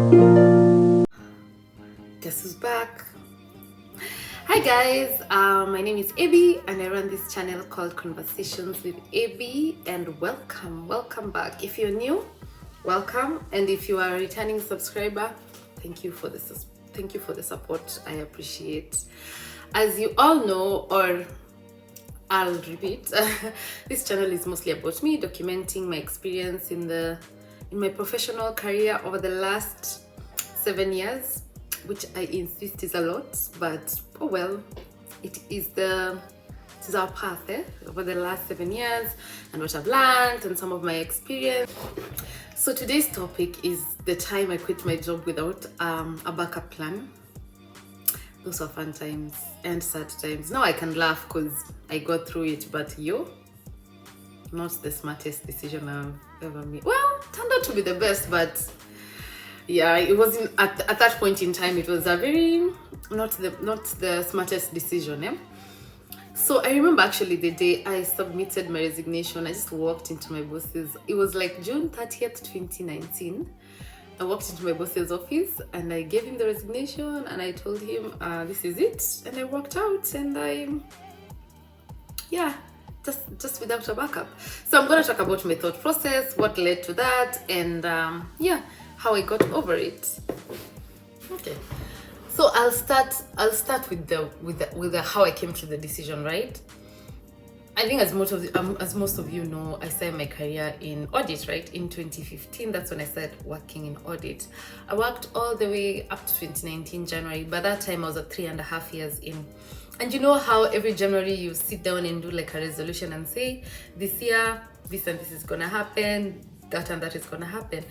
Guess who's back? Hi guys, my name is Abby and I run this channel called Conversations with Abby, and welcome back. If you're new, welcome, and if you are a returning subscriber, thank you for the support. I appreciate. As you all know, or I'll repeat, this channel is mostly about me documenting my experience in my professional career over the last 7 years, which I insist is a lot, but oh well, it is our path over the last 7 years and what I've learned and some of my experience. So today's topic is the time I quit my job without a backup plan. Those were fun times and sad times. Now I can laugh because I got through it, but not the smartest decision I've ever made. Well, turned out to be the best, but yeah, it wasn't at that point in time. It was a very not the smartest decision. So I remember actually the day I submitted my resignation. I just walked into my boss's. It was like June 30th, 2019. I walked into my boss's office and I gave him the resignation and I told him this is it, and I walked out and just without a backup. So I'm going to talk about my thought process, what led to that, and how I got over it. Okay, so I'll start with the how I came to the decision, right? I think as most of you know, I started my career in audit, right? In 2015, that's when I started working in audit. I worked all the way up to 2019 January. By that time, I was at 3.5 years in. And you know how every January you sit down and do like a resolution and say, this year, this and this is gonna happen, that and that is gonna happen.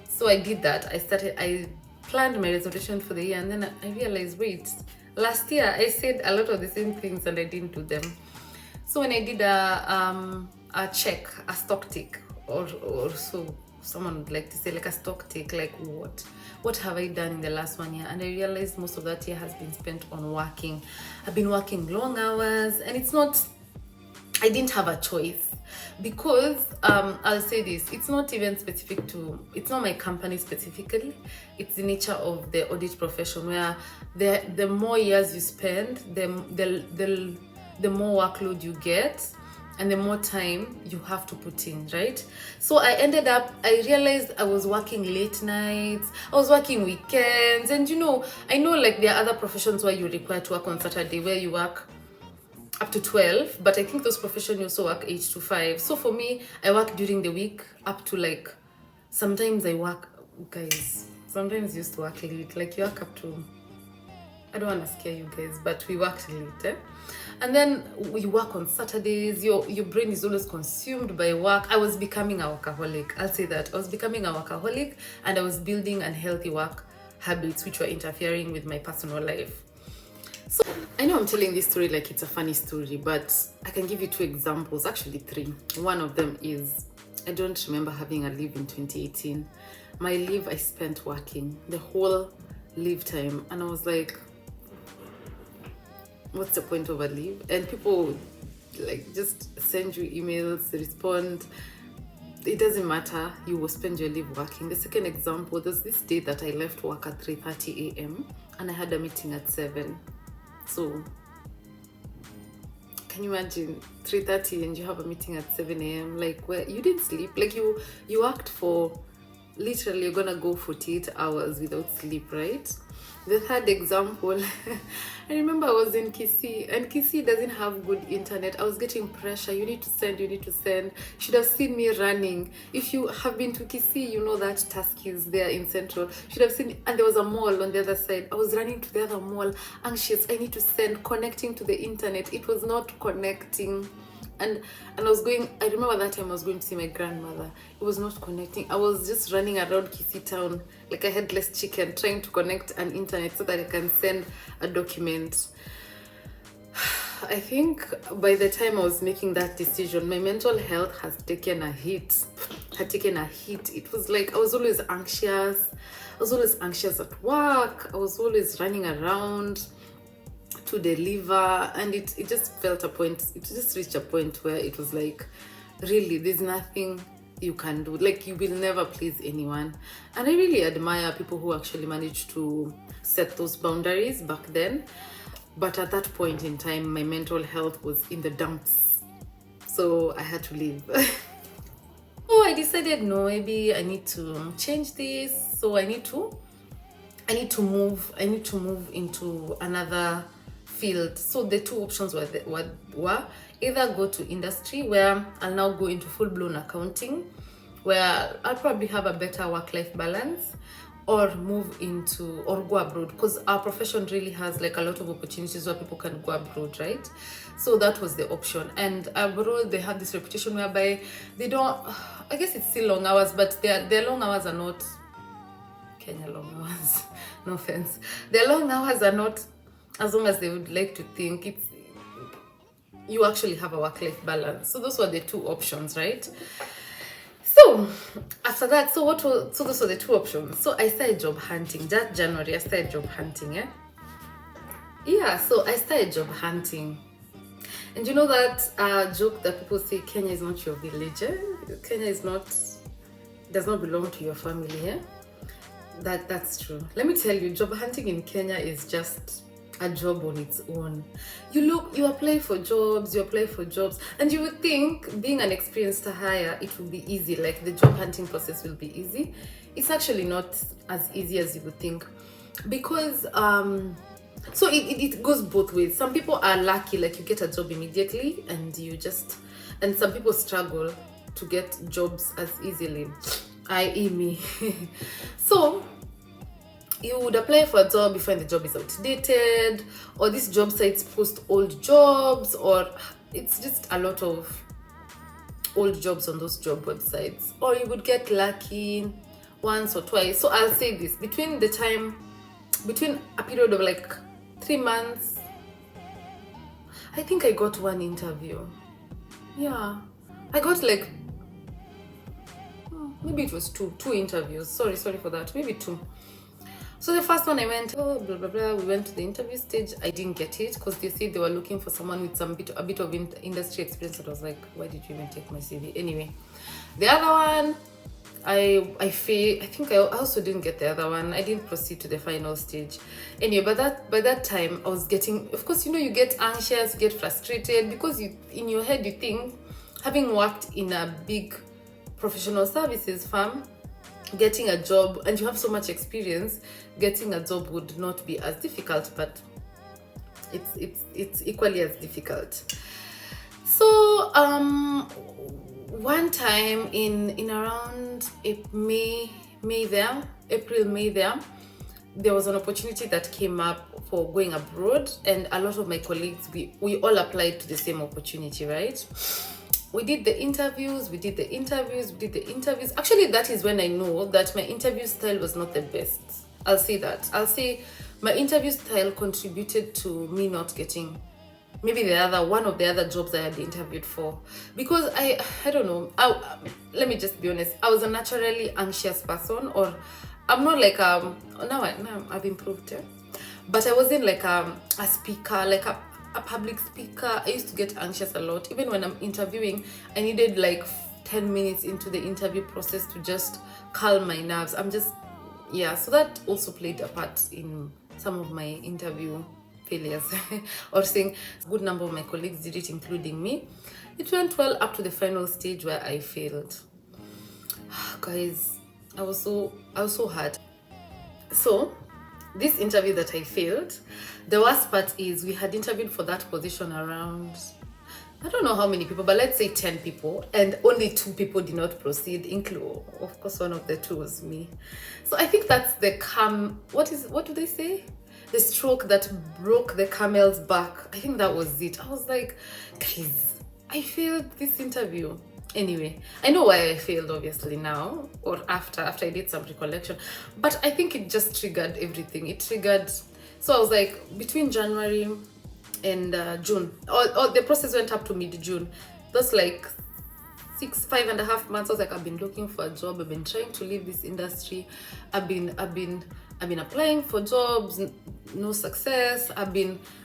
So I did that. I planned my resolution for the year, and then I realized, wait, last year I said a lot of the same things and I didn't do them. So when I did a stock take, or so someone would like to say, like a stock take, like what have I done in the last 1 year? And I realized most of that year has been spent on working. I've been working long hours, and I didn't have a choice, because I'll say this, it's not my company specifically, it's the nature of the audit profession, where the more years you spend, the more workload you get and the more time you have to put in, right? So I realized I was working late nights, I was working weekends, and I know like there are other professions where you're required to work on Saturday, where you work up to 12, but I think those professions also work 8 to 5. So for me, I work during the week up to like, sometimes I work, guys, sometimes used to work late, like you work up to, I don't want to scare you guys, but we worked late, and then we work on Saturdays. Your brain is always consumed by work. I was becoming a workaholic. I'll say that. I was becoming a workaholic, and I was building unhealthy work habits which were interfering with my personal life. So I know I'm telling this story like it's a funny story, but I can give you 2 examples, actually 3. One of them is, I don't remember having a leave in 2018. My leave, I spent working the whole leave time, and I was like, what's the point of a leave? And people would like just send you emails, respond. It doesn't matter, you will spend your leave working. The second example, there's this day that I left work at 3:30 a.m. and I had a meeting at 7. So can you imagine 3:30 and you have a meeting at 7 a.m. like where you didn't sleep, like you worked for literally, you're gonna go 48 hours without sleep, right? The third example, I remember I was in Kisii, and Kisii doesn't have good internet. I was getting pressure. You need to send. You should have seen me running. If you have been to Kisii, you know that task is there in Central. Should have seen, and there was a mall on the other side. I was running to the other mall, anxious. I need to send, connecting to the internet. It was not connecting. And I remember that time I was going to see my grandmother. It was not connecting. I was just running around Kisii town like a headless chicken, trying to connect an internet so that I can send a document. I think by the time I was making that decision, my mental health had taken a hit. It was like I was always anxious. I was always anxious at work. I was always running around to deliver, and it just reached a point where it was like, really, there's nothing you can do. Like, you will never please anyone. And I really admire people who actually managed to set those boundaries back then. But at that point in time, my mental health was in the dumps, so I had to leave. So I decided, no, maybe I need to change this. So I need to move into another field. So the two options were either go to industry, where I'll now go into full-blown accounting, where I'll probably have a better work-life balance, or move into, or go abroad, because our profession really has like a lot of opportunities where people can go abroad, right? So that was the option. And abroad, they have this reputation whereby they don't, I guess it's still long hours, but their long hours are not Kenya long hours. No offense. Their long hours are not as long as they would like to think. It's, you actually have a work-life balance. So those were the two options, right? So after that, so those were the two options. So I started job hunting. That January, I started job hunting, yeah. So I started job hunting. And you know that joke that people say, Kenya is not your village, Kenya does not belong to your family, That's true. Let me tell you, job hunting in Kenya is just a job on its own. You apply for jobs, and you would think being an experienced hire, it will be easy, like the job hunting process will be easy. It's actually not as easy as you would think, because so it goes both ways. Some people are lucky, like you get a job immediately, and some people struggle to get jobs as easily, i.e. me. So you would apply for a job, you find the job is outdated, or these job sites post old jobs, or it's just a lot of old jobs on those job websites. Or you would get lucky once or twice. So I'll say this, between a period of like 3 months, I think I got one interview. Yeah, I got like, maybe it was two interviews. Sorry for that. Maybe two. So the first one I went, blah, blah, blah. We went to the interview stage. I didn't get it because they said they were looking for someone with a bit of industry experience. And I was like, why did you even take my CV? Anyway, the other one, I think I also didn't get the other one. I didn't proceed to the final stage. Anyway, by that time, I was getting, of course, you get anxious, you get frustrated, because in your head you think, having worked in a big professional services firm, getting a job, and you have so much experience, getting a job would not be as difficult, but it's equally as difficult. So one time in around April, May there was an opportunity that came up for going abroad, and a lot of my colleagues, we all applied to the same opportunity, right? We did the interviews. Actually, that is when I know that my interview style was not the best. I'll say that. I'll say my interview style contributed to me not getting maybe one of the other jobs I had interviewed for. Because I don't know. Let me just be honest. I was a naturally anxious person, or I'm not like now I've improved, but I wasn't like a speaker, like a public speaker. I used to get anxious a lot. Even when I'm interviewing, I needed like 10 minutes into the interview process to just calm my nerves. So that also played a part in some of my interview failures. Or saying a good number of my colleagues did it, including me. It went well up to the final stage where I failed. Guys, I was so hurt. So this interview that I failed, the worst part is we had interviewed for that position around, I don't know how many people, but let's say 10 people, and only 2 people did not proceed, include, of course, one of the 2 was me. So I think that's what do they say? The stroke that broke the camel's back. I think that was it. I was like, guys, I failed this interview. Anyway, I know why I failed, obviously, now, or after I did some recollection, but I think it just triggered everything. So I was like, between January and June, the process went up to mid-June. That's like 5.5 months. I was like, I've been looking for a job. I've been trying to leave this industry. I've been applying for jobs, no success. I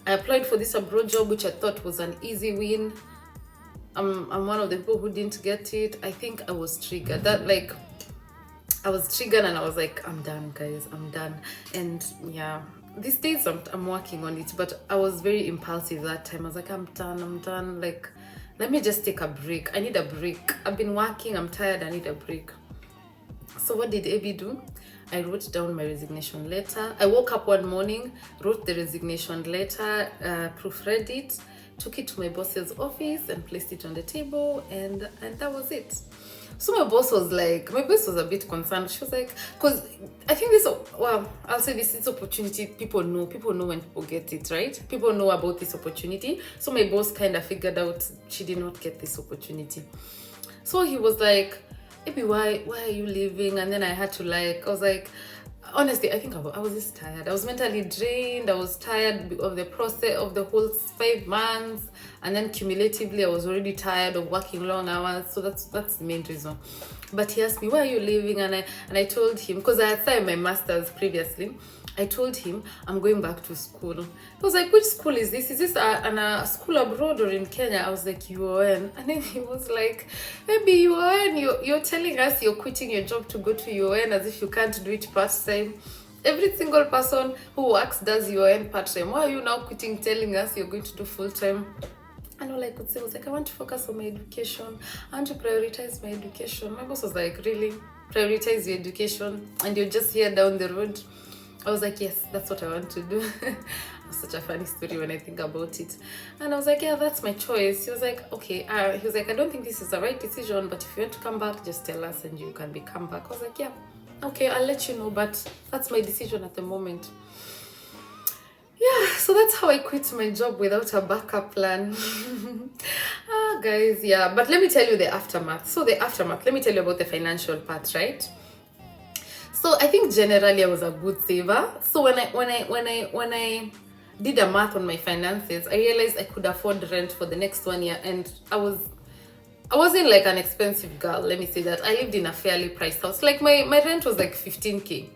applied for this abroad job, which I thought was an easy win. I'm one of the people who didn't get it. I think I was triggered. That like I was triggered and I was like, I'm done, guys, I'm done. And yeah, these days I'm working on it, but I was very impulsive that time. I was like, I'm done. Like, let me just take a break. I need a break. I've been working, I'm tired, I need a break. So what did Abby do? I wrote down my resignation letter. I woke up one morning, wrote the resignation letter, proofread it, took it to my boss's office and placed it on the table, and that was it. So my boss was a bit concerned. She was like, because I think I'll say this opportunity, people know when people get it, right? People know about this opportunity. So my boss kind of figured out she did not get this opportunity. So he was like, maybe why are you leaving? And then I had to I was like, honestly, I think I was just tired. I was mentally drained. I was tired of the process of the whole 5 months, and then cumulatively, I was already tired of working long hours. So that's the main reason. But he asked me, "Why are you leaving?" And I told him, because I had started my master's previously. I told him I'm going back to school. He was like, "Which school is this? Is this a school abroad or in Kenya?" I was like, "UON." And then he was like, "Maybe UON, you're telling us you're quitting your job to go to UON as if you can't do it part-time. Every single person who works does UON part-time. Why are you now quitting, telling us you're going to do full-time?" And all I could say was like, I want to focus on my education. I want to prioritize my education. My boss was like, really? Prioritize your education? And you're just here down the road? I was like, yes, that's what I want to do. It's such a funny story when I think about it. And I was like, yeah, that's my choice. He was like, okay. He was like, I don't think this is the right decision, but if you want to come back, just tell us and you can come back. I was like, yeah, okay, I'll let you know, but that's my decision at the moment. Yeah, so that's how I quit my job without a backup plan. Guys, yeah, but let me tell you the aftermath. So the aftermath, let me tell you about the financial part, right? So I think generally I was a good saver. So when I did a math on my finances, I realized I could afford rent for the next 1 year, and I wasn't like an expensive girl, let me say that. I lived in a fairly priced house. Like my rent was like 15K.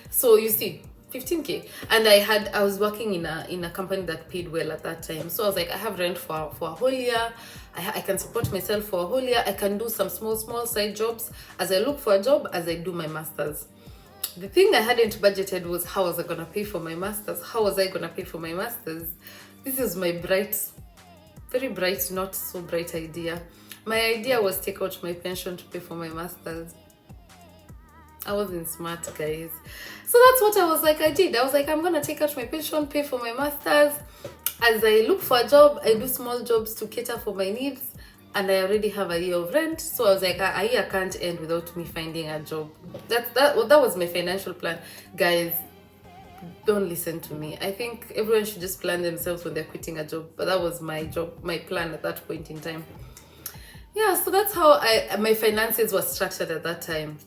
So you see, 15K. And I was working in a company that paid well at that time. So I was like, I have rent for a whole year. I can support myself for a whole year. I can do some small side jobs as I look for a job, as I do my master's. The thing I hadn't budgeted was, how was I gonna pay for my master's? How was I gonna pay for my master's? This is my very bright, not so bright idea. My idea was take out my pension to pay for my master's. I wasn't smart, guys. So that's what I was like, I did. I was like, I'm gonna take out my pension, pay for my master's. As I look for a job, I do small jobs to cater for my needs, and I already have a year of rent. So I was like, a year can't end without me finding a job. That was my financial plan. Guys, don't listen to me. I think everyone should just plan themselves when they're quitting a job. But that was my plan at that point in time. Yeah, so that's how my finances were structured at that time.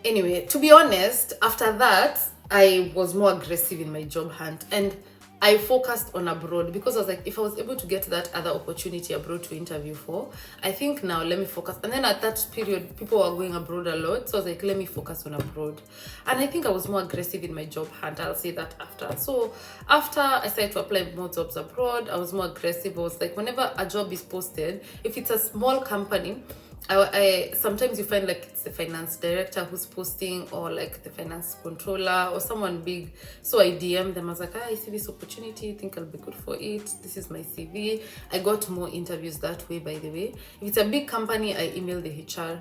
Anyway, to be honest, after that, I was more aggressive in my job hunt, and I focused on abroad, because I was like, if I was able to get that other opportunity abroad to interview for, I think now let me focus. And then at that period, people were going abroad a lot. So I was like, let me focus on abroad. And I think I was more aggressive in my job hunt. I'll say that after. So after I started to apply more jobs abroad, I was more aggressive. I was like, whenever a job is posted, if it's a small company, I sometimes you find like it's the finance director who's posting, or like the finance controller or someone big. So I DM them. I was like, I see this opportunity, think I'll be good for it. This is my CV. I got more interviews that way, by the way. If it's a big company, I email the HR.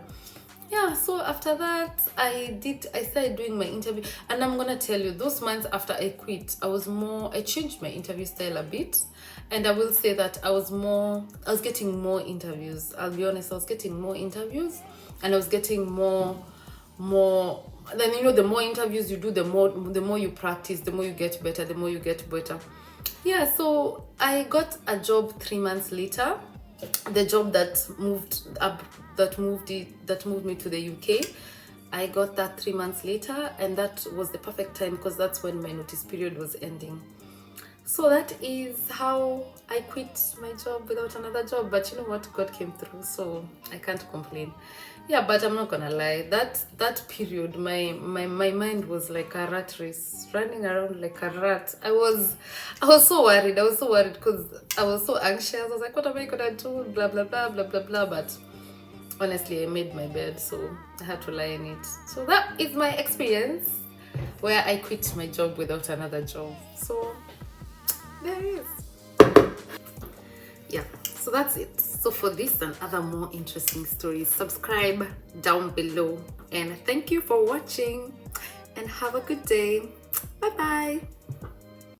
Yeah, so after that, I started doing my interview, and I'm gonna tell you, those months after I quit, I changed my interview style a bit, and I will say that I was getting more interviews. I'll be honest, I was getting more interviews, and I was getting more, then the more interviews you do, the more you practice, the more you get better, Yeah, so I got a job 3 months later. The job that moved me to the UK, I got that 3 months later, and that was the perfect time, because that's when my notice period was ending. So that is how I quit my job without another job. But you know what? God came through, so I can't complain. Yeah, but I'm not gonna lie. That period, my mind was like a rat race, running around like a rat. I was so worried. I was so worried because I was so anxious. I was like, what am I gonna do? Blah blah blah blah blah blah. But honestly, I made my bed, so I had to lie in it. So that is my experience where I quit my job without another job. So there it is. Yeah, so that's it. So for this and other more interesting stories, subscribe down below. And thank you for watching and have a good day. Bye bye.